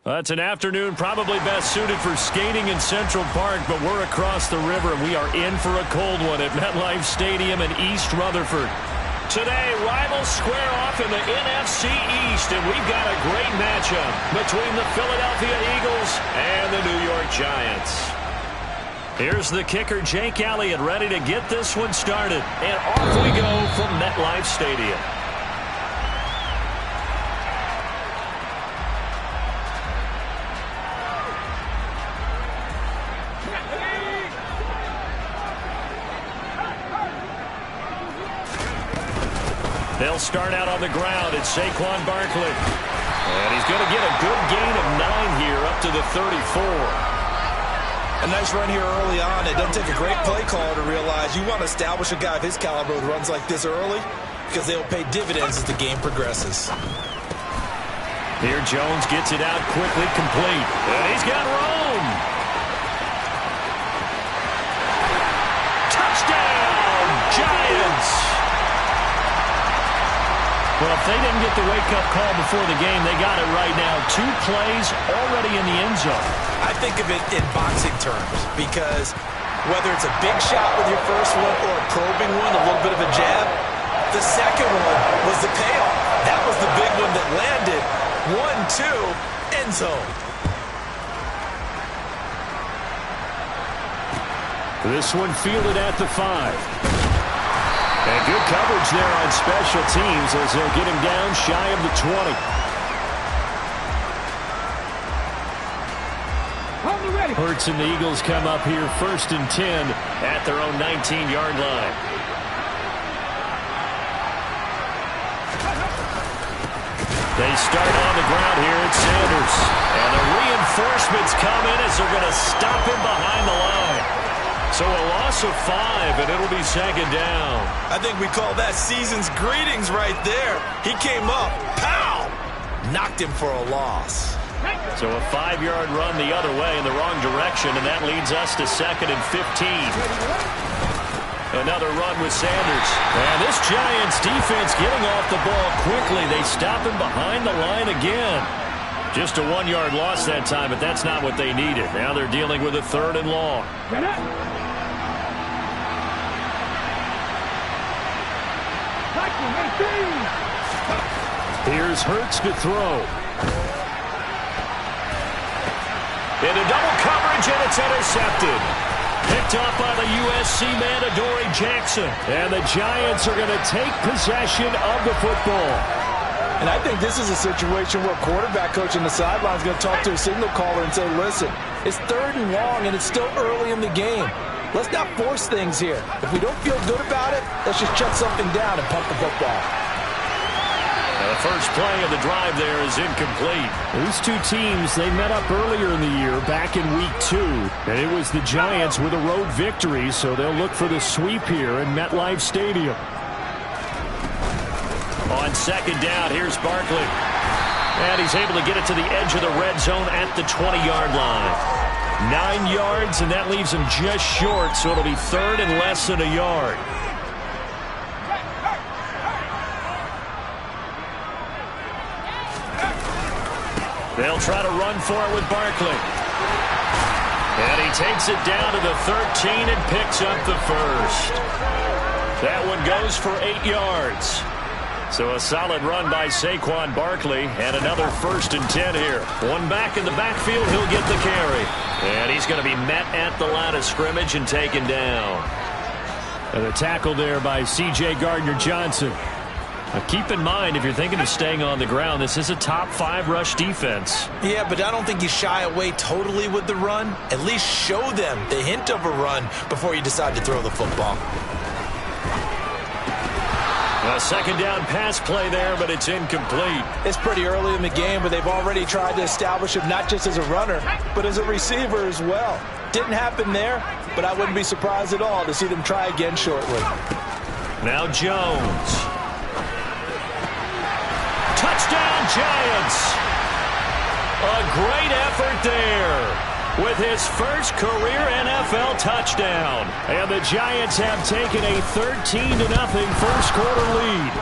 That's an afternoon probably best suited for skating in Central Park, but we're across the river, and we are in for a cold one at MetLife Stadium in East Rutherford. Today, rivals square off in the NFC East, and we've got a great matchup between the Philadelphia Eagles and the New York Giants. Here's the kicker, Jake Elliott, ready to get this one started. And off we go from MetLife Stadium. They'll start out on the ground. It's Saquon Barkley. And he's going to get a good gain of 9 here up to the 34. A nice run here early on. It doesn't take a great play caller to realize you want to establish a guy of his caliber who runs like this early because they'll pay dividends as the game progresses. Here Jones gets it out quickly, complete. And he's got room. Touchdown, Giants! Well, if they didn't get the wake-up call before the game, they got it right now. 2 plays already in the end zone. I think of it in boxing terms because whether it's a big shot with your first one or a probing one, a little bit of a jab, the second one was the payoff. That was the big one that landed. 1-2, end zone. This one fielded at the 5. And good coverage there on special teams as they'll get him down shy of the 20. Hurts and the Eagles come up here 1st and 10 at their own 19-yard line. They start on the ground here at Sanders. And the reinforcements come in as they're going to stop him behind the line. So a loss of 5, and it'll be 2nd down. I think we call that season's greetings right there. He came up, pow! Knocked him for a loss. So a 5-yard run the other way in the wrong direction, and that leads us to 2nd and 15. Another run with Sanders. And this Giants defense getting off the ball quickly. They stop him behind the line again. Just a 1-yard loss that time, but that's not what they needed. Now they're dealing with a 3rd and long. Here's Hurts to throw. Into double coverage, and it's intercepted. Picked up by the USC man, Adoree Jackson. And the Giants are going to take possession of the football. And I think this is a situation where quarterback coach on the sideline is going to talk to a signal caller and say, listen, it's 3rd and long, and it's still early in the game. Let's not force things here. If we don't feel good about it, let's just shut something down and pump the football. Now the first play of the drive there is incomplete. These 2 teams, they met up earlier in the year, back in Week 2. And it was the Giants with a road victory, so they'll look for the sweep here in MetLife Stadium. On 2nd down, here's Barkley. And he's able to get it to the edge of the red zone at the 20-yard line. 9 yards, and that leaves him just short, so it'll be 3rd and less than a yard. They'll try to run for it with Barkley. And he takes it down to the 13 and picks up the 1st. That one goes for 8 yards. So a solid run by Saquon Barkley, and another 1st and 10 here. One back in the backfield, he'll get the carry. And he's going to be met at the line of scrimmage and taken down. And a tackle there by C.J. Gardner-Johnson. Now keep in mind, if you're thinking of staying on the ground, this is a top 5 rush defense. Yeah, but I don't think you shy away totally with the run. At least show them the hint of a run before you decide to throw the football. A 2nd down pass play there, but it's incomplete. It's pretty early in the game, but they've already tried to establish him not just as a runner, but as a receiver as well. Didn't happen there, but I wouldn't be surprised at all to see them try again shortly. Now Jones. Touchdown, Giants! A great effort there with his first career NFL touchdown. And the Giants have taken a 13-0 first quarter lead.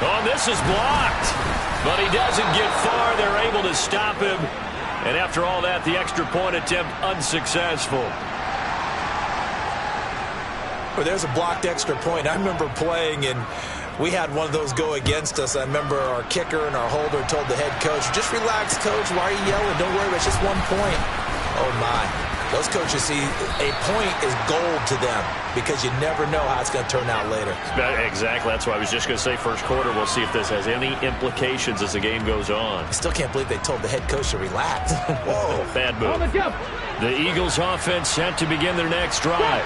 Oh, this is blocked, but he doesn't get far. They're able to stop him. And after all that, the extra point attempt unsuccessful. Well, there's a blocked extra point. I remember playing, and we had one of those go against us. I remember our kicker and our holder told the head coach, just relax, coach. Why are you yelling? Don't worry, it's just 1 point. Oh, my. Those coaches see a point is gold to them because you never know how it's going to turn out later. Exactly. That's why I was just going to say first quarter. We'll see if this has any implications as the game goes on. I still can't believe they told the head coach to relax. Whoa. Bad move. The Eagles offense set to begin their next drive.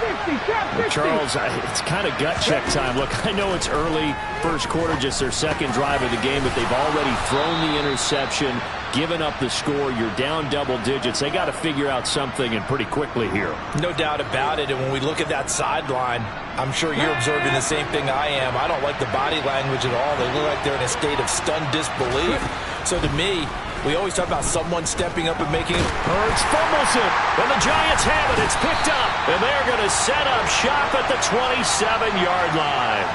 Charles, it's kind of gut check time. Look, I know it's early, first quarter, just their second drive of the game, but they've already thrown the interception, given up the score. You're down double digits. They got to figure out something, and pretty quickly here. No doubt about it. And when we look at that sideline, I'm sure you're observing the same thing I am. I don't like the body language at all. They look like they're in a state of stunned disbelief. So to me, we always talk about someone stepping up and making it. Hurts fumbles it, and the Giants have it. It's picked up, and they're going to set up shop at the 27-yard line.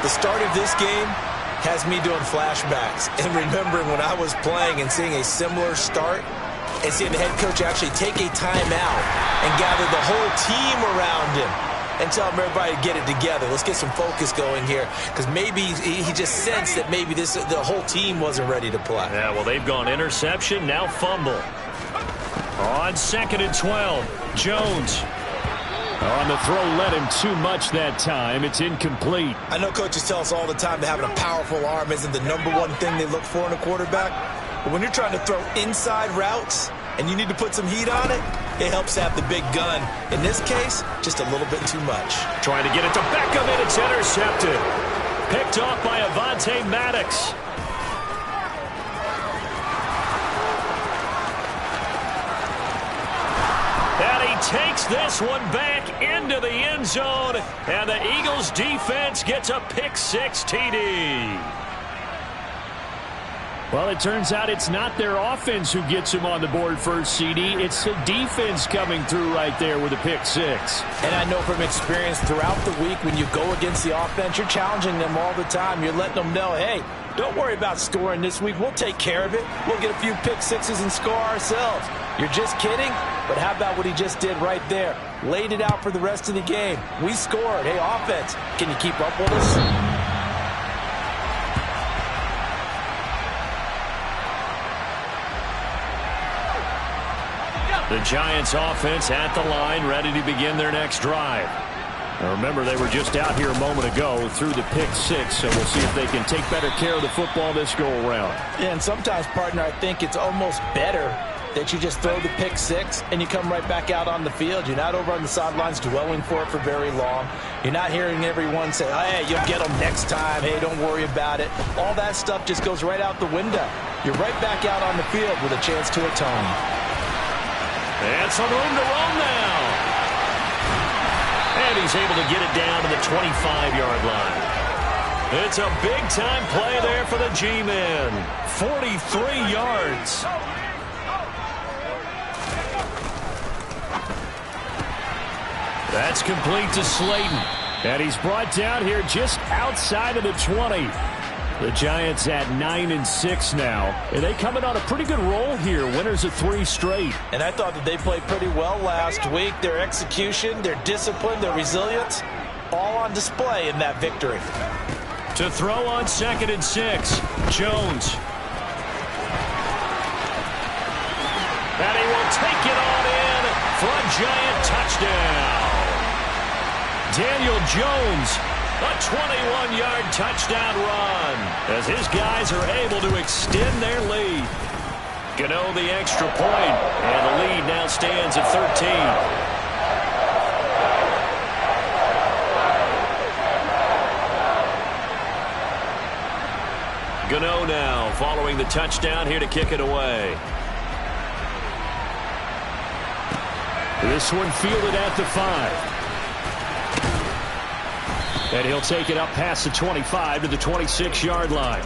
The start of this game has me doing flashbacks and remembering when I was playing and seeing a similar start and seeing the head coach actually take a timeout and gather the whole team around him and tell him everybody to get it together. Let's get some focus going here because maybe he just sensed that maybe the whole team wasn't ready to play. Yeah, well, they've gone interception, now fumble. On 2nd and 12, Jones. On the throw, led him too much that time. It's incomplete. I know coaches tell us all the time that having a powerful arm isn't the #1 thing they look for in a quarterback. But when you're trying to throw inside routes and you need to put some heat on it, it helps have the big gun. In this case, just a little bit too much. Trying to get it to Beckham, and it's intercepted. Picked off by Avonte Maddox. And he takes this one back into the end zone, and the Eagles defense gets a pick-6 TD. Well, it turns out it's not their offense who gets him on the board first, CD. It's the defense coming through right there with a pick-6. And I know from experience throughout the week when you go against the offense, you're challenging them all the time. You're letting them know, hey, don't worry about scoring this week. We'll take care of it. We'll get a few pick-6s and score ourselves. You're just kidding? But how about what he just did right there? Laid it out for the rest of the game. We scored. Hey, offense, can you keep up with us? The Giants offense at the line, ready to begin their next drive. Now remember, they were just out here a moment ago through the pick-6, so we'll see if they can take better care of the football this go-around. Yeah, and sometimes, partner, I think it's almost better that you just throw the pick-6 and you come right back out on the field. You're not over on the sidelines dwelling for it for very long. You're not hearing everyone say, oh, hey, you'll get them next time. Hey, don't worry about it. All that stuff just goes right out the window. You're right back out on the field with a chance to atone. And some room to run now. And he's able to get it down to the 25-yard line. It's a big-time play there for the G-men. 43 yards. That's complete to Slayton. And he's brought down here just outside of the 20. The Giants at 9-6 now. And they coming on a pretty good roll here. Winners of 3 straight. And I thought that they played pretty well last week. Their execution, their discipline, their resilience, all on display in that victory. To throw on 2nd and 6, Jones. And he will take it on in for a Giant touchdown. Daniel Jones, a 21-yard touchdown run as his guys are able to extend their lead. Gano the extra point, and the lead now stands at 13. Gano now following the touchdown here to kick it away. This one fielded at the 5. And he'll take it up past the 25 to the 26-yard line.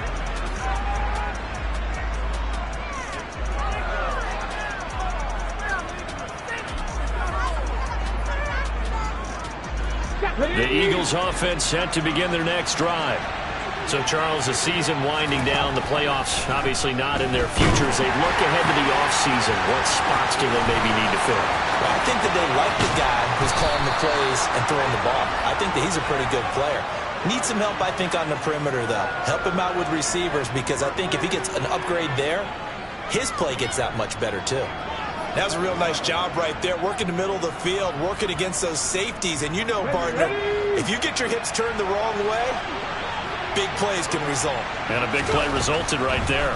The Eagles offense set to begin their next drive. So, Charles, the season winding down, the playoffs obviously not in their futures. They look ahead to the offseason. What spots do they maybe need to fill? Well, I think that they like the guy who's calling the plays and throwing the ball. I think that he's a pretty good player. Needs some help, I think, on the perimeter, though. Help him out with receivers, because I think if he gets an upgrade there, his play gets that much better, too. That was a real nice job right there, working the middle of the field, working against those safeties. And you know, partner, if you get your hips turned the wrong way, big plays can result. And a big play resulted right there.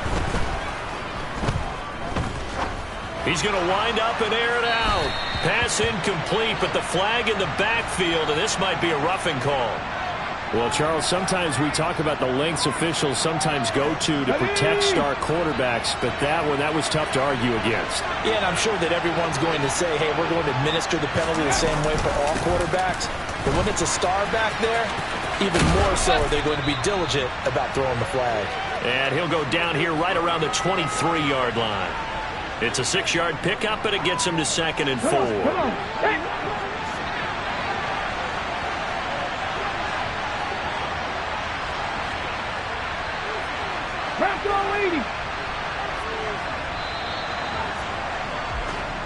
He's going to wind up and air it out. Pass incomplete, but the flag in the backfield, and this might be a roughing call. Well, Charles, sometimes we talk about the lengths officials sometimes go to protect star quarterbacks, but that was tough to argue against. Yeah, and I'm sure that everyone's going to say, hey, we're going to administer the penalty the same way for all quarterbacks. But when it's a star back there, even more so are they going to be diligent about throwing the flag. And he'll go down here right around the 23-yard line. It's a 6-yard pickup, and it gets him to 2nd and 4. Come on. Hey.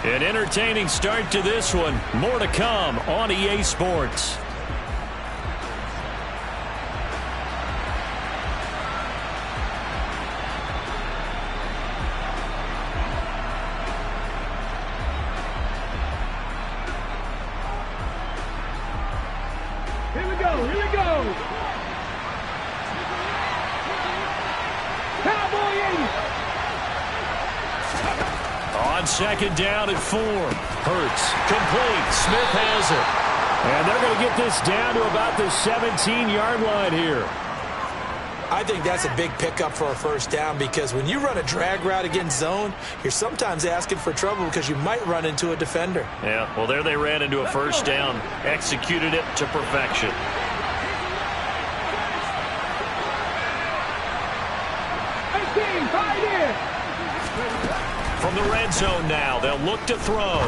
An entertaining start to this one. More to come on EA Sports. Here we go. Here we go. Cowboy 80. On 2nd down at 4. Hurts. Complete. Smith has it. And they're going to get this down to about the 17-yard line here. I think that's a big pickup for a first down, because when you run a drag route against zone, you're sometimes asking for trouble because you might run into a defender. Yeah, well, there they ran into a first down. Executed it to perfection. From the red zone now, they'll look to throw.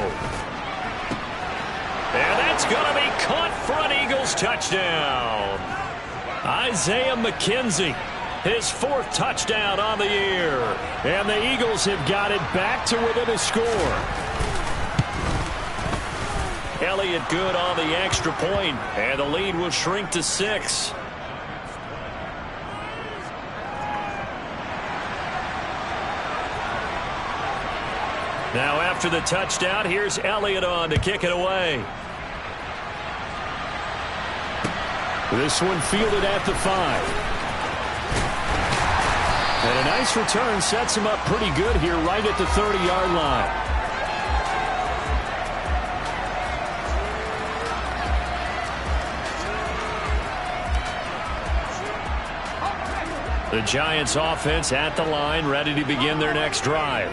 And that's going to be caught for an Eagles touchdown. Isaiah McKenzie, his 4th touchdown on the year. And the Eagles have got it back to within a score. Elliott good on the extra point, and the lead will shrink to 6. Now after the touchdown, here's Elliott on to kick it away. This one fielded at the 5. And a nice return sets him up pretty good here right at the 30-yard line. The Giants offense at the line, ready to begin their next drive.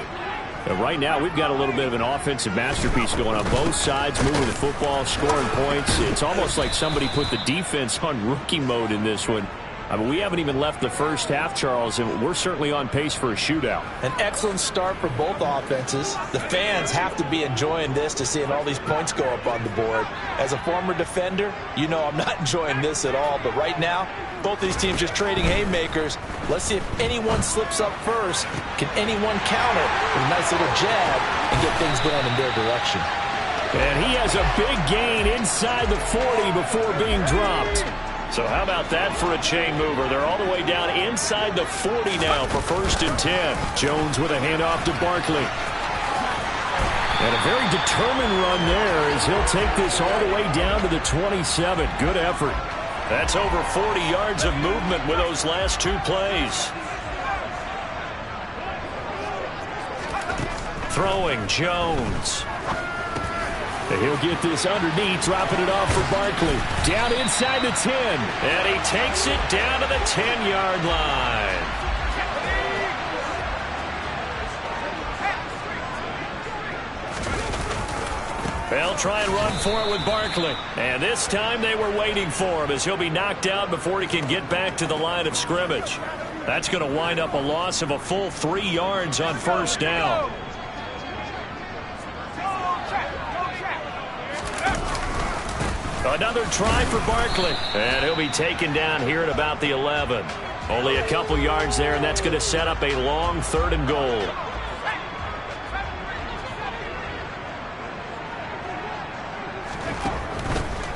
Right now, we've got a little bit of an offensive masterpiece going on both sides, moving the football, scoring points. It's almost like somebody put the defense on rookie mode in this one. I mean, we haven't even left the first half, Charles, and we're certainly on pace for a shootout. An excellent start for both offenses. The fans have to be enjoying this, to seeing all these points go up on the board. As a former defender, you know I'm not enjoying this at all. But right now, both these teams just trading haymakers. Let's see if anyone slips up first. Can anyone counter with a nice little jab and get things going in their direction? And he has a big gain inside the 40 before being dropped. So how about that for a chain mover? They're all the way down inside the 40 now for 1st and 10. Jones with a handoff to Barkley. And a very determined run there as he'll take this all the way down to the 27. Good effort. That's over 40 yards of movement with those last 2 plays. Throwing, Jones. He'll get this underneath, dropping it off for Barkley. Down inside the 10. And he takes it down to the 10-yard line. They'll try and run for it with Barkley. And this time they were waiting for him, as he'll be knocked out before he can get back to the line of scrimmage. That's going to wind up a loss of a full 3 yards on 1st down. Another try for Barkley. And he'll be taken down here at about the 11. Only a couple yards there, and that's going to set up a long 3rd and goal.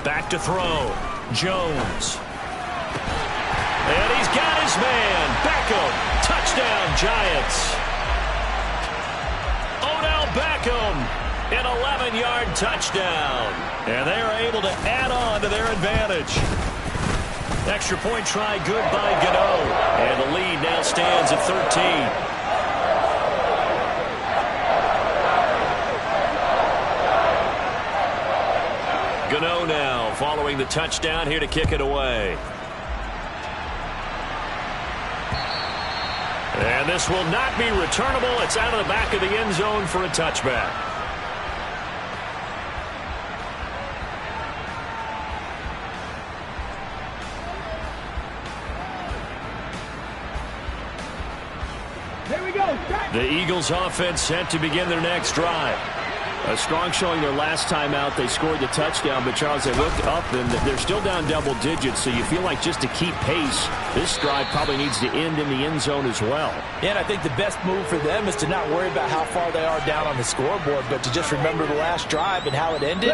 Back to throw. Jones. And he's got his man. Beckham. Touchdown, Giants. Odell Beckham. An 11-yard touchdown. And they are able to add on to their advantage. Extra point try good by Gano. And the lead now stands at 13. Gano now following the touchdown here to kick it away. And this will not be returnable. It's out of the back of the end zone for a touchback. Here we go. The Eagles offense set to begin their next drive. A strong showing their last time out. They scored the touchdown, but Charles, they looked up and they're still down double digits, so you feel like just to keep pace, this drive probably needs to end in the end zone as well. Yeah, and I think the best move for them is to not worry about how far they are down on the scoreboard, but to just remember the last drive and how it ended.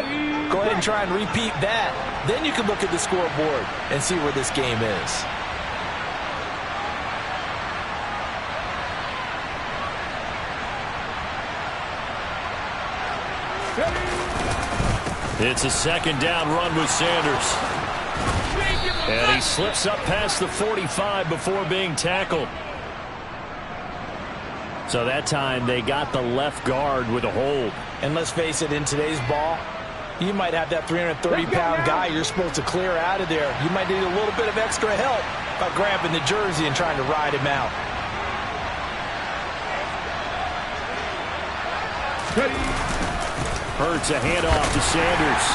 Go ahead and try and repeat that. Then you can look at the scoreboard and see where this game is. It's a 2nd down run with Sanders. And he slips up past the 45 before being tackled. So that time they got the left guard with a hold. And let's face it, in today's ball, you might have that 330-pound guy you're supposed to clear out of there. You might need a little bit of extra help by grabbing the jersey and trying to ride him out. Hurts a handoff to Sanders.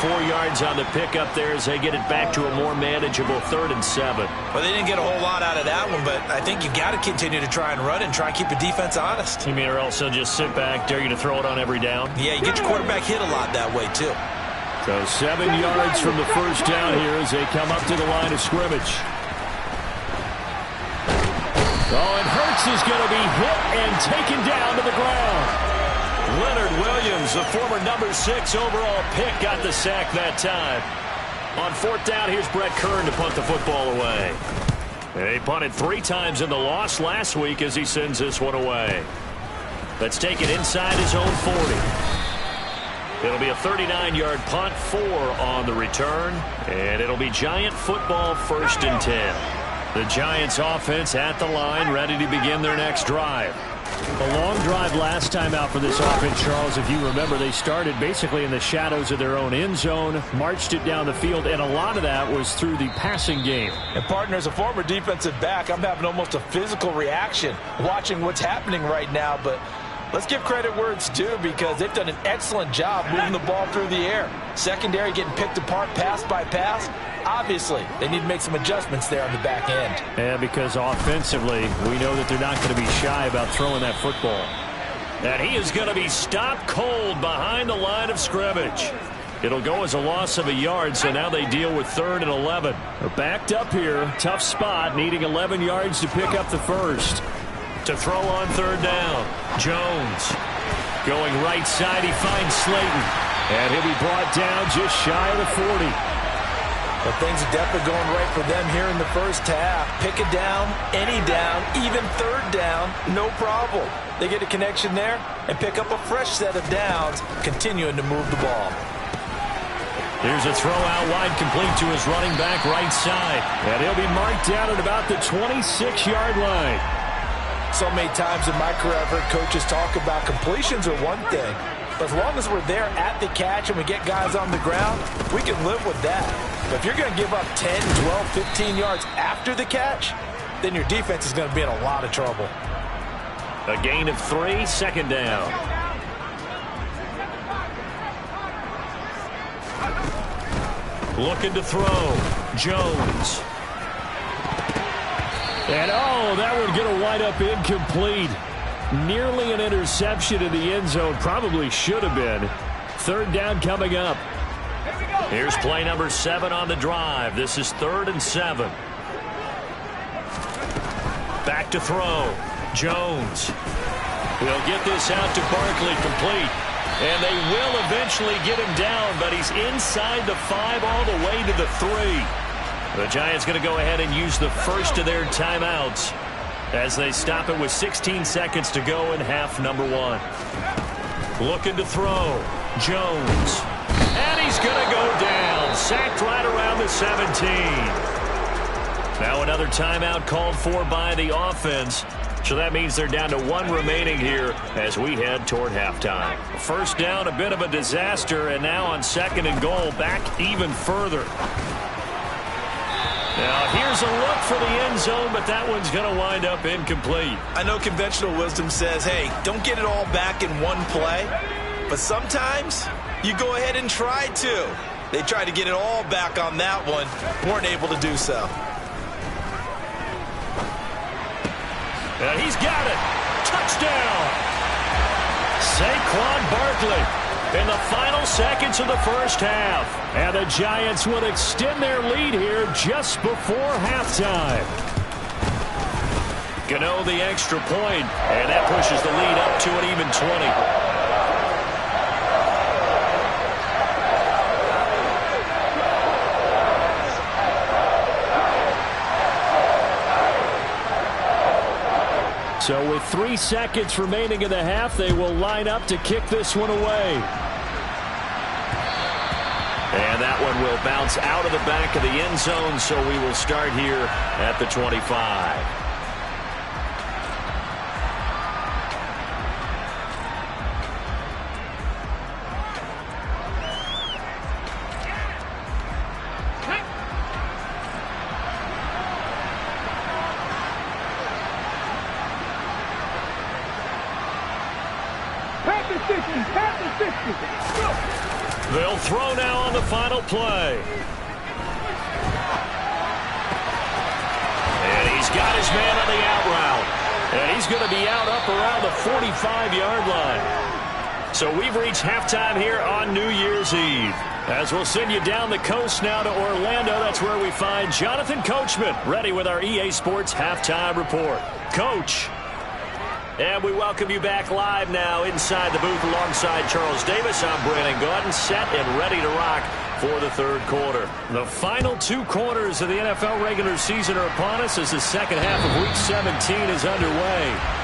4 yards on the pickup there as they get it back to a more manageable 3rd and 7. Well, they didn't get a whole lot out of that one, but I think you've got to continue to try and run and try and keep the defense honest. You mean or else they'll just sit back, dare you to throw it on every down? Yeah, you get your quarterback hit a lot that way, too. So 7 yards from the first down here as they come up to the line of scrimmage. Oh, and Hurts is going to be hit and taken down to the ground. Leonard Williams, the former number 6 overall pick, got the sack that time. On 4th down, here's Brett Kern to punt the football away. He punted 3 times in the loss last week as he sends this one away. Let's take it inside his own 40. It'll be a 39-yard punt, 4 on the return, and it'll be Giant football 1st and 10. The Giants offense at the line, ready to begin their next drive. A long drive last time out for this offense, Charles. If you remember, they started basically in the shadows of their own end zone, marched it down the field, and a lot of that was through the passing game. And, partner, as a former defensive back, I'm having almost a physical reaction watching what's happening right now. But let's give credit where it's due because they've done an excellent job moving the ball through the air. Secondary getting picked apart pass by pass. Obviously, they need to make some adjustments there on the back end. Yeah, because offensively, we know that they're not going to be shy about throwing that football. And he is going to be stopped cold behind the line of scrimmage. It'll go as a loss of a yard, so now they deal with 3rd and 11. They're backed up here. Tough spot, needing 11 yards to pick up the first. To throw on 3rd down, Jones. Going right side, he finds Slayton. And he'll be brought down just shy of the 40. But things are definitely going right for them here in the first half. Pick a down, any down, even 3rd down, no problem. They get a connection there and pick up a fresh set of downs, continuing to move the ball. Here's a throw out wide, complete to his running back right side. And he'll be marked down at about the 26-yard line. So many times in my career, I've heard coaches talk about completions are one thing. But as long as we're there at the catch and we get guys on the ground, we can live with that. But if you're going to give up 10, 12, 15 yards after the catch, then your defense is going to be in a lot of trouble. A gain of 3, 2nd down. Looking to throw. Jones. And, oh, that one going to wind up incomplete. Nearly an interception in the end zone. Probably should have been. 3rd down coming up. Here's play number 7 on the drive. This is 3rd and 7. Back to throw. Jones. He'll get this out to Barkley, complete. And they will eventually get him down, but he's inside the 5 all the way to the 3. The Giants going to go ahead and use the first of their timeouts as they stop it with 16 seconds to go in half number 1. Looking to throw. Jones. And he's going to go down. Sacked right around the 17. Now another timeout called for by the offense. So that means they're down to 1 remaining here as we head toward halftime. First down, a bit of a disaster, and now on 2nd and goal, back even further. Now here's a look for the end zone, but that one's going to wind up incomplete. I know conventional wisdom says, hey, don't get it all back in one play. But sometimes you go ahead and try to. They tried to get it all back on that one. Weren't able to do so. And he's got it. Touchdown. Saquon Barkley in the final seconds of the first half. And the Giants will extend their lead here just before halftime. Gano the extra point, and that pushes the lead up to an even 20. So with 3 seconds remaining in the half, they will line up to kick this one away. And that one will bounce out of the back of the end zone, so we will start here at the 25. They'll throw now on the final play. And he's got his man on the out route. And he's going to be out up around the 45-yard line. So we've reached halftime here on New Year's Eve. As we'll send you down the coast now to Orlando, that's where we find Jonathan Coachman, ready with our EA Sports Halftime Report. Coach. And we welcome you back live now inside the booth alongside Charles Davis. I'm Brandon Gordon, set and ready to rock for the 3rd quarter. The final 2 quarters of the NFL regular season are upon us as the second half of Week 17 is underway.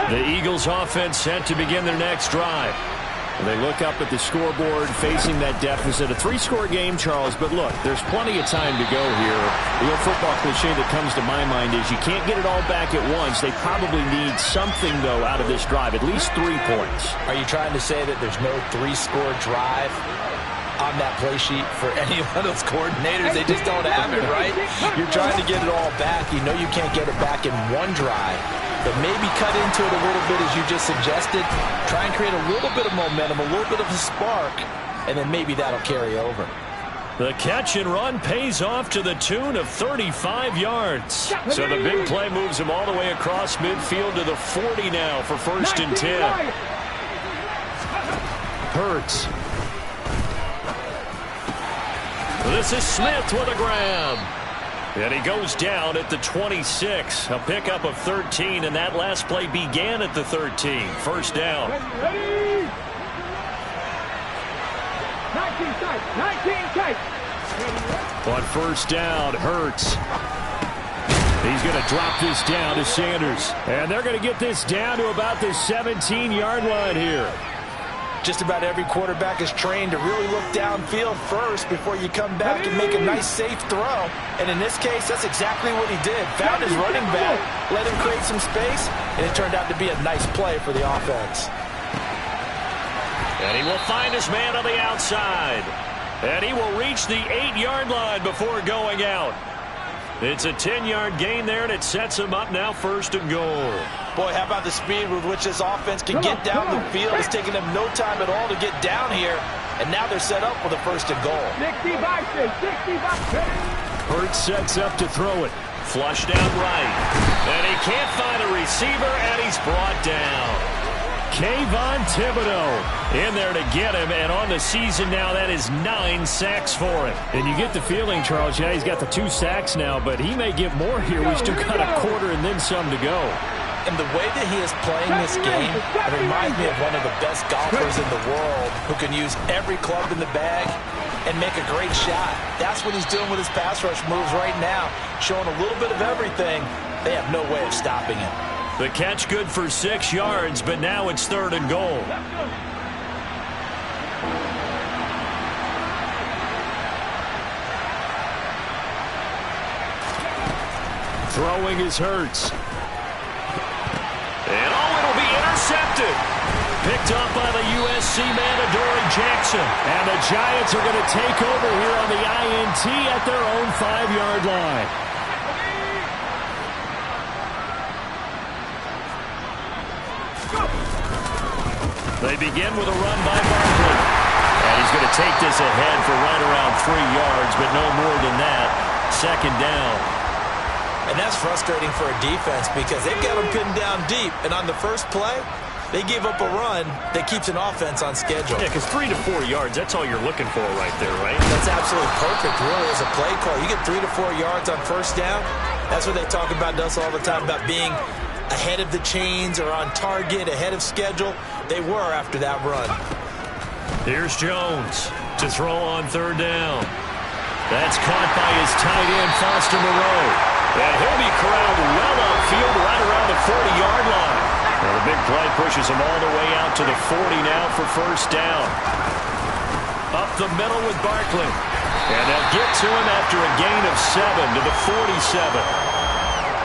The Eagles offense set to begin their next drive. They look up at the scoreboard facing that deficit. A 3-score game, Charles, but look, there's plenty of time to go here. The old football cliche that comes to my mind is you can't get it all back at once. They probably need something, though, out of this drive, at least 3 points. Are you trying to say that there's no 3-score drive on that play sheet for any one of those coordinators? They just don't have it, right? You're trying to get it all back. You know you can't get it back in one drive. But maybe cut into it a little bit as you just suggested. Try and create a little bit of momentum, a little bit of a spark, and then maybe that'll carry over. The catch and run pays off to the tune of 35 yards. So the big play moves him all the way across midfield to the 40 now for 1st and 10. Hurts. This is Smith with a grab. And he goes down at the 26. A pickup of 13, and that last play began at the 13. First down. 19 tight. 19 tight. On first down, Hurts. He's going to drop this down to Sanders. And they're going to get this down to about the 17-yard line here. Just about every quarterback is trained to really look downfield first before you come back and make a nice, safe throw. And in this case, that's exactly what he did. Found his running back, let him create some space, and it turned out to be a nice play for the offense. And he will find his man on the outside. And he will reach the 8-yard line before going out. It's a 10-yard gain there, and it sets him up now 1st and goal. Boy, how about the speed with which this offense can get down the field? It's taken them no time at all to get down here, and now they're set up with a 1st and goal. 60 by 6, 60 by 6. Hurts sets up to throw it. Flush down right. And he can't find a receiver, and he's brought down. Kayvon Thibodeau in there to get him, and on the season now, that is 9 sacks for him. And you get the feeling, Charles, yeah, he's got the 2 sacks now, but he may get more here. We've still got a quarter and then some to go. And the way that he is playing this game, it reminds me of one of the best golfers in the world who can use every club in the bag and make a great shot. That's what he's doing with his pass rush moves right now, showing a little bit of everything. They have no way of stopping him. The catch good for 6 yards, but now it's 3rd and goal. Throwing is Hurts. And it'll be intercepted. Picked up by the USC man, Adoree Jackson. And the Giants are going to take over here on the INT at their own 5-yard line. They begin with a run by Barkley. And he's going to take this ahead for right around 3 yards, but no more than that. 2nd down. And that's frustrating for a defense because they've got them pinned down deep. And on the first play, they give up a run that keeps an offense on schedule. Yeah, because 3 to 4 yards, that's all you're looking for right there, right? That's absolutely perfect, really, as a play call. You get 3 to 4 yards on 1st down. That's what they talk about us all the time, about being ahead of the chains or on target, ahead of schedule. They were after that run. Here's Jones to throw on 3rd down. That's caught by his tight end, Foster Moreau. And he'll be corralled well upfield right around the 40-yard line. Well, the big play pushes him all the way out to the 40 now for 1st down. Up the middle with Barkley. And they'll get to him after a gain of 7 to the 47.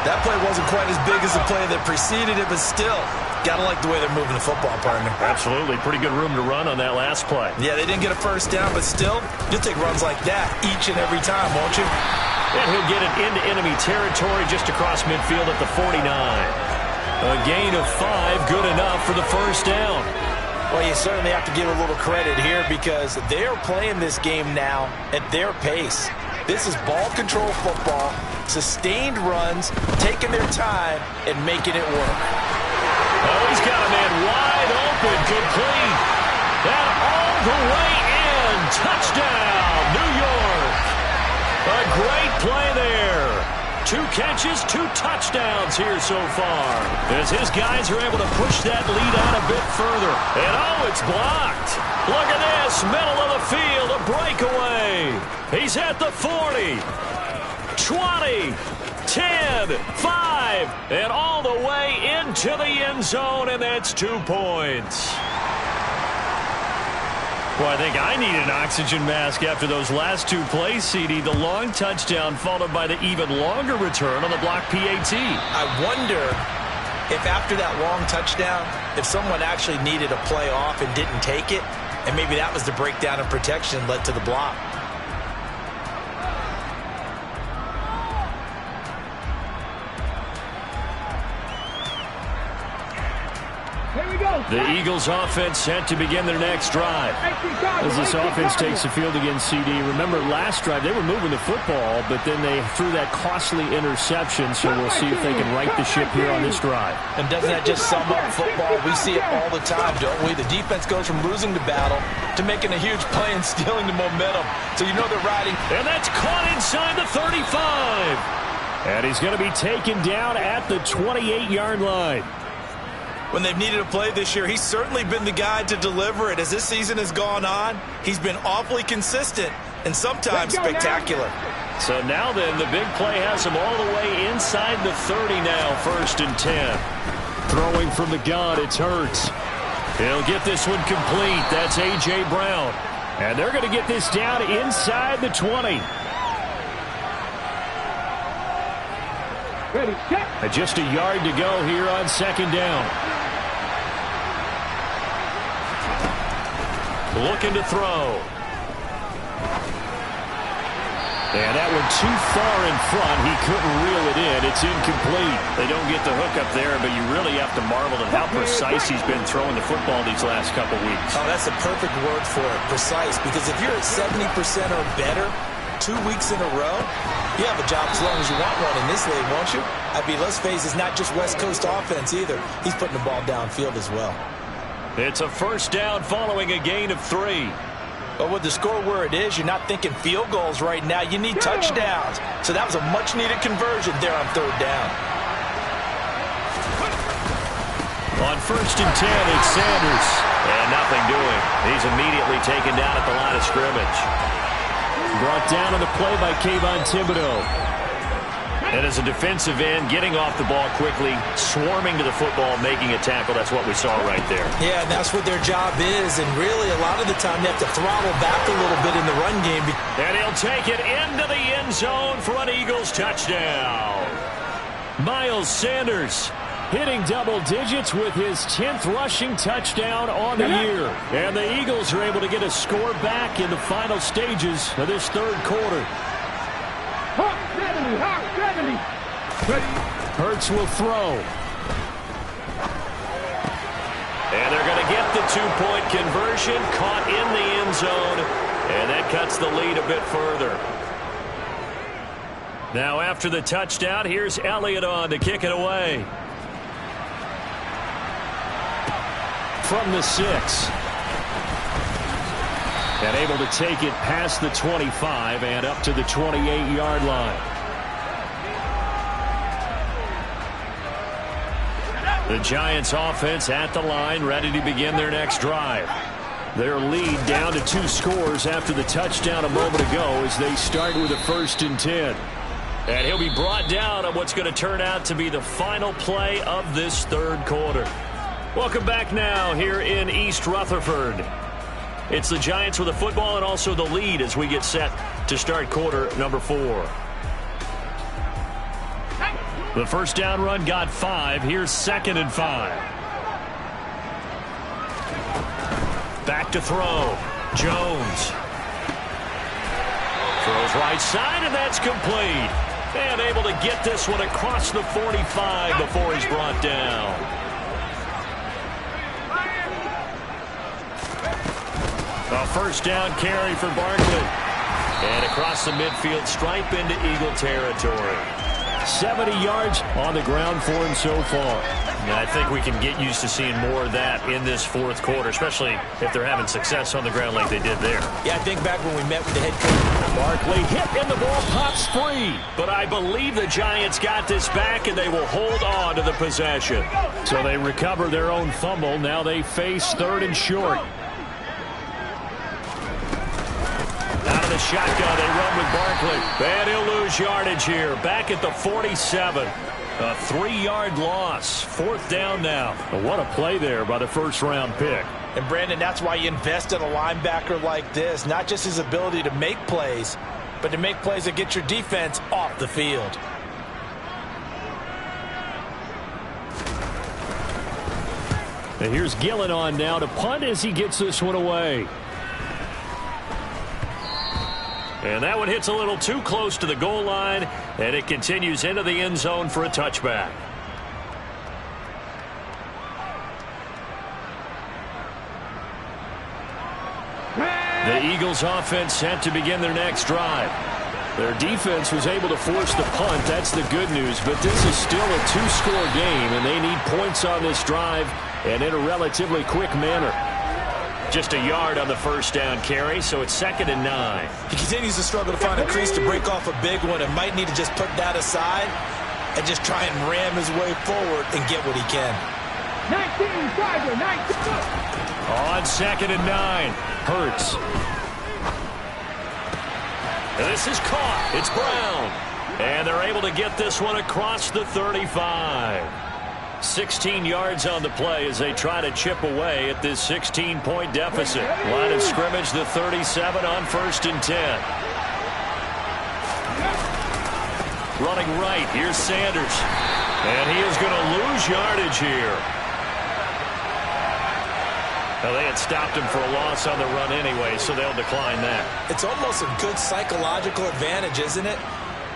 That play wasn't quite as big as the play that preceded it, but still, got to like the way they're moving the football, partner. Absolutely. Pretty good room to run on that last play. Yeah, they didn't get a 1st down, but still, you'll take runs like that each and every time, won't you? And he'll get it into enemy territory just across midfield at the 49. A gain of 5, good enough for the 1st down. Well, you certainly have to give a little credit here because they're playing this game now at their pace. This is ball control football, sustained runs, taking their time, and making it work. Oh, he's got a man wide open, complete. And all the way in. Touchdown, New York. A great play there. 2 catches, 2 touchdowns here so far. As his guys are able to push that lead out a bit further. And it's blocked. Look at this, middle of the field, a breakaway. He's at the 40, 20, 10, 5, and all the way into the end zone, and that's 2 points. Well, I think I need an oxygen mask after those last 2 plays, CD. The long touchdown followed by the even longer return on the block PAT. I wonder if after that long touchdown, if someone actually needed a play off and didn't take it, and maybe that was the breakdown in protection led to the block. The Eagles offense set to begin their next drive. As this offense takes the field against CD, remember last drive they were moving the football, but then they threw that costly interception, so we'll see if they can right the ship here on this drive. And doesn't that just sum up football? We see it all the time, don't we? The defense goes from losing the battle to making a huge play and stealing the momentum. So you know they're riding. And that's caught inside the 35. And he's going to be taken down at the 28-yard line. When they've needed a play this year, he's certainly been the guy to deliver it. As this season has gone on, he's been awfully consistent and sometimes spectacular. So now then, the big play has him all the way inside the 30 now, 1st and 10. Throwing from the gun, it's Hurts. He'll get this one complete. That's A.J. Brown. And they're going to get this down inside the 20. Ready, set. Just a yard to go here on 2nd down. Looking to throw. And that one too far in front. He couldn't reel it in. It's incomplete. They don't get the hook up there, but you really have to marvel at how precise he's been throwing the football these last couple weeks. Oh, that's the perfect word for it, precise. Because if you're at 70% or better, 2 weeks in a row? You have a job as long as you want one in this league, won't you? I mean, let's face it, it's not just West Coast offense either. He's putting the ball downfield as well. It's a first down following a gain of 3. But with the score where it is, you're not thinking field goals right now. You need touchdowns. So that was a much-needed conversion there on 3rd down. On 1st and 10, it's Sanders. And nothing doing. He's immediately taken down at the line of scrimmage. Brought down on the play by Kayvon Thibodeau. And as a defensive end, getting off the ball quickly, swarming to the football, making a tackle. That's what we saw right there. Yeah, and that's what their job is. And really, a lot of the time, they have to throttle back a little bit in the run game. And he'll take it into the end zone for an Eagles touchdown. Miles Sanders hitting double digits with his 10th rushing touchdown on the year. And the Eagles are able to get a score back in the final stages of this 3rd quarter. Hurts will throw. And they're going to get the 2-point conversion, caught in the end zone, and that cuts the lead a bit further. Now after the touchdown, here's Elliott on to kick it away. From the 6. And able to take it past the 25 and up to the 28-yard line. The Giants offense at the line, ready to begin their next drive. Their lead down to 2 scores after the touchdown a moment ago as they start with a 1st and 10. And he'll be brought down on what's going to turn out to be the final play of this 3rd quarter. Welcome back now here in East Rutherford. It's the Giants with the football and also the lead as we get set to start quarter number 4. The first down run got 5. Here's 2nd and 5. Back to throw. Jones. Throws right side, and that's complete. And able to get this one across the 45 before he's brought down. A first down carry for Barkley. And across the midfield stripe into Eagle territory. 70 yards on the ground for him so far. And I think we can get used to seeing more of that in this 4th quarter, especially if they're having success on the ground like they did there. Yeah, I think back when we met with the head coach. Barkley hit and the ball pops free. But I believe the Giants got this back and they will hold on to the possession. So they recover their own fumble. Now they face 3rd and short. Out of the shotgun, they run with Barkley. And he'll lose yardage here. Back at the 47. A 3-yard loss. 4th down now. What a play there by the first-round pick. And, Brandon, that's why you invest in a linebacker like this. Not just his ability to make plays, but to make plays that get your defense off the field. And here's Gillen on now to punt as he gets this one away. And that one hits a little too close to the goal line, and it continues into the end zone for a touchback. The Eagles offense set to begin their next drive. Their defense was able to force the punt. That's the good news. But this is still a 2-score game, and they need points on this drive and in a relatively quick manner. Just a yard on the first down carry, so it's 2nd and 9. He continues to struggle to find a crease to break off a big one and might need to just put that aside and just try and ram his way forward and get what he can. 19, Tiger, 19. On 2nd and 9, Hurts. And this is caught. It's Brown. And they're able to get this one across the 35. 16 yards on the play as they try to chip away at this 16-point deficit. Line of scrimmage, the 37 on 1st and 10. Running right, here's Sanders. And he is going to lose yardage here. Now, they had stopped him for a loss on the run anyway, so they'll decline that. It's almost a good psychological advantage, isn't it?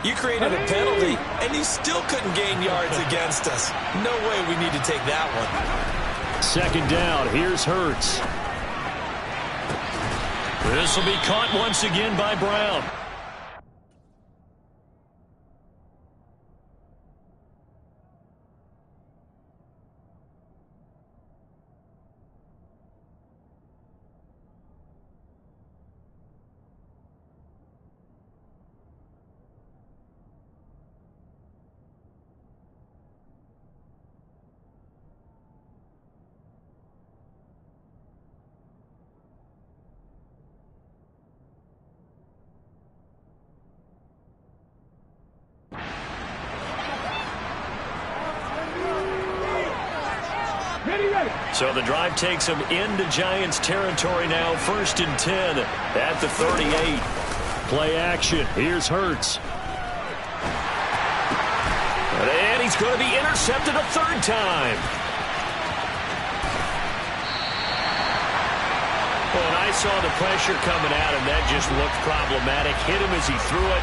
You created a penalty, and you still couldn't gain yards against us. No way we need to take that one. 2nd down. Here's Hurts. This will be caught once again by Brown. So the drive takes them into Giants territory now. 1st and 10 at the 38. Play action. Here's Hurts. And he's going to be intercepted a 3rd time. Well, and I saw the pressure coming at him. That just looked problematic. Hit him as he threw it,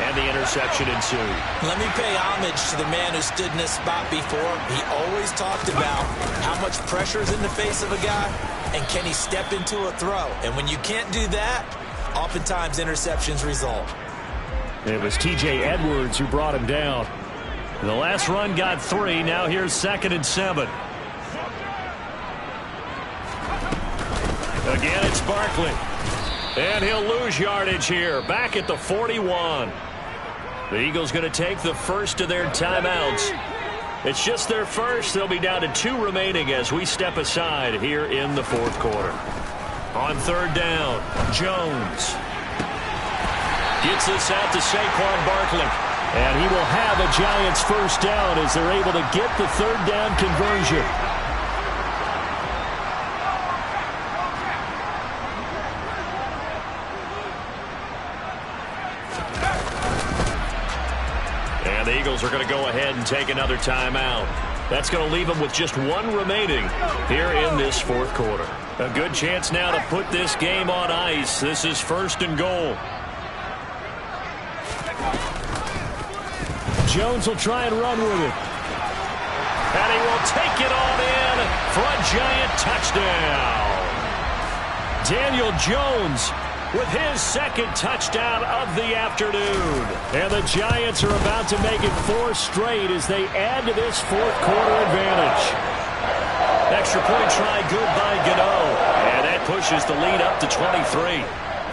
and the interception ensued. Let me pay homage to the man who stood in this spot before. He always talked about how much pressure is in the face of a guy, and can he step into a throw. And when you can't do that, oftentimes interceptions result. It was T.J. Edwards who brought him down. The last run got 3. Now here's 2nd and 7. Again, it's Barkley. And he'll lose yardage here. Back at the 41. The Eagles going to take the first of their timeouts. It's just their first. They'll be down to 2 remaining as we step aside here in the 4th quarter. On 3rd down, Jones gets this out to Saquon Barkley. And he will have a Giants first down as they're able to get the 3rd down conversion. And the Eagles are going to go ahead and take another timeout. That's going to leave them with just 1 remaining here in this 4th quarter. A good chance now to put this game on ice. This is 1st and goal. Jones will try and run with it. And he will take it on in for a Giant touchdown. Daniel Jones with his 2nd touchdown of the afternoon. And the Giants are about to make it 4 straight as they add to this 4th quarter advantage. Extra point try good by Gano. And that pushes the lead up to 23.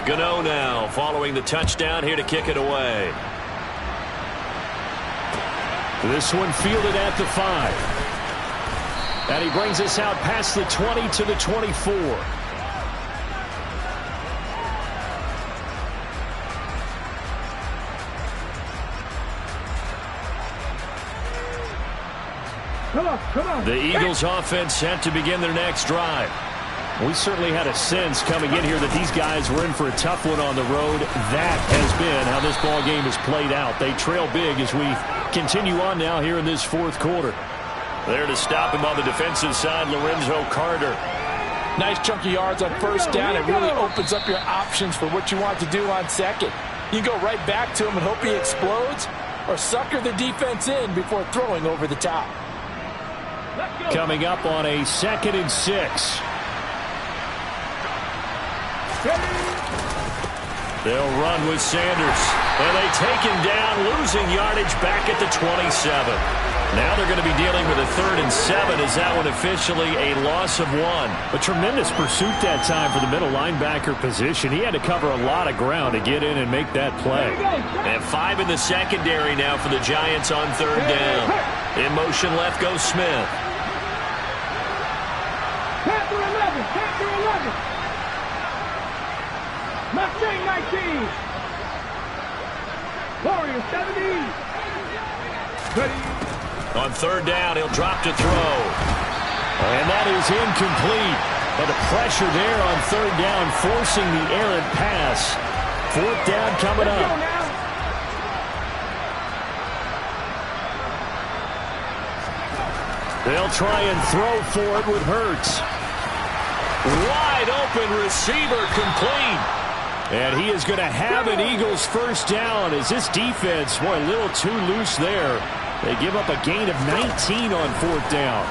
Gano now following the touchdown here to kick it away. This one fielded at the 5. And he brings us out past the 20 to the 24. Come on. The Eagles offense set to begin their next drive. We certainly had a sense coming in here that these guys were in for a tough one on the road. That has been how this ball game has played out. They trail big as we continue on now here in this 4th quarter. There to stop him on the defensive side, Lorenzo Carter. Nice chunky yards on 1st down. It really opens up your options for what you want to do on 2nd. You go right back to him and hope he explodes, or sucker the defense in before throwing over the top. Coming up on a 2nd and 6. They'll run with Sanders. And they take him down, losing yardage back at the 27. Now they're going to be dealing with a 3rd and 7. Is that one officially a loss of 1? A tremendous pursuit that time for the middle linebacker position. He had to cover a lot of ground to get in and make that play. And 5 in the secondary now for the Giants on 3rd down. In motion left goes Smith. Panther 11. Mustang 19. Warriors 70. Ready. On 3rd down, he'll drop to throw. And that is incomplete. But the pressure there on 3rd down, forcing the errant pass. 4th down coming up. They'll try and throw for it with Hurts. Wide open receiver complete. And he is going to have an Eagles first down as this defense, boy, a little too loose there. They give up a gain of 19 on 4th down.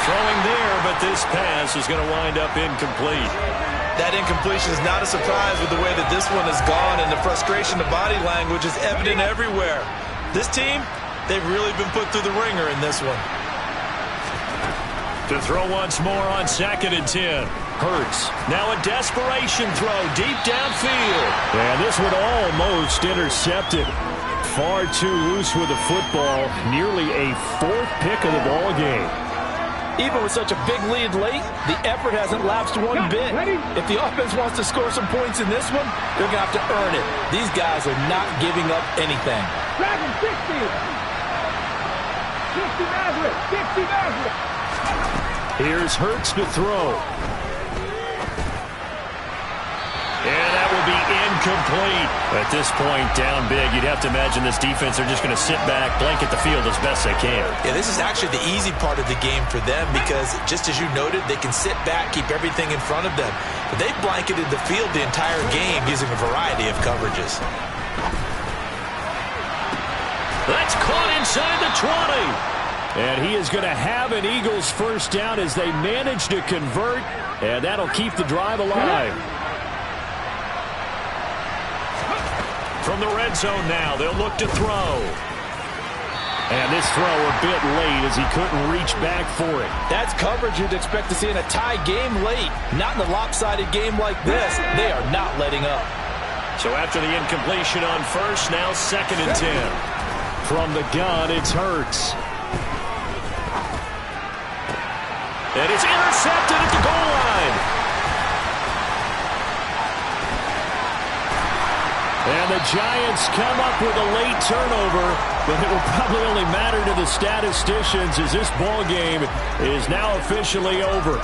Throwing there, but this pass is going to wind up incomplete. That incompletion is not a surprise with the way that this one has gone, and the frustration of body language is evident everywhere. This team, they've really been put through the ringer in this one. To throw once more on 2nd and 10. Hurts. Now a desperation throw deep downfield. And this one almost intercepted. Far too loose with the football. Nearly a 4th pick of the ball game. Even with such a big lead late, the effort hasn't lapsed one bit. If the offense wants to score some points in this one, they're going to have to earn it. These guys are not giving up anything. Dragon 60. Dixie Maverick. Dixie Maverick. Here's Hurts to throw. And that will be incomplete. At this point, down big, you'd have to imagine this defense are just going to sit back, blanket the field as best they can. Yeah, this is actually the easy part of the game for them because, just as you noted, they can sit back, keep everything in front of them. But they've blanketed the field the entire game using a variety of coverages. That's caught inside the 20. And he is going to have an Eagles first down as they manage to convert, and that'll keep the drive alive. From the red zone now, they'll look to throw. And this throw a bit late as he couldn't reach back for it. That's coverage you'd expect to see in a tie game late. Not in a lopsided game like this. They are not letting up. So after the incompletion on first, now 2nd and 10. From the gun, it's Hurts. And it's intercepted at the goal line. And the Giants come up with a late turnover, but it will probably only matter to the statisticians as this ball game is now officially over.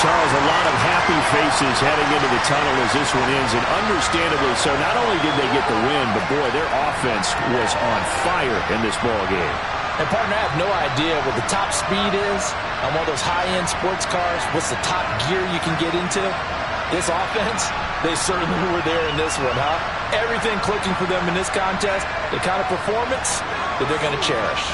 Charles, a lot of happy faces heading into the tunnel as this one ends, and understandably so. Not only did they get the win, but boy, their offense was on fire in this ball game. And partner, I have no idea what the top speed is on one of those high-end sports cars. What's the top gear you can get into? This offense, they certainly were there in this one, huh? Everything clicking for them in this contest, the kind of performance that they're going to cherish.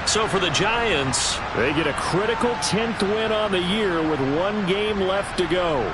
So for the Giants, they get a critical 10th win on the year with one game left to go.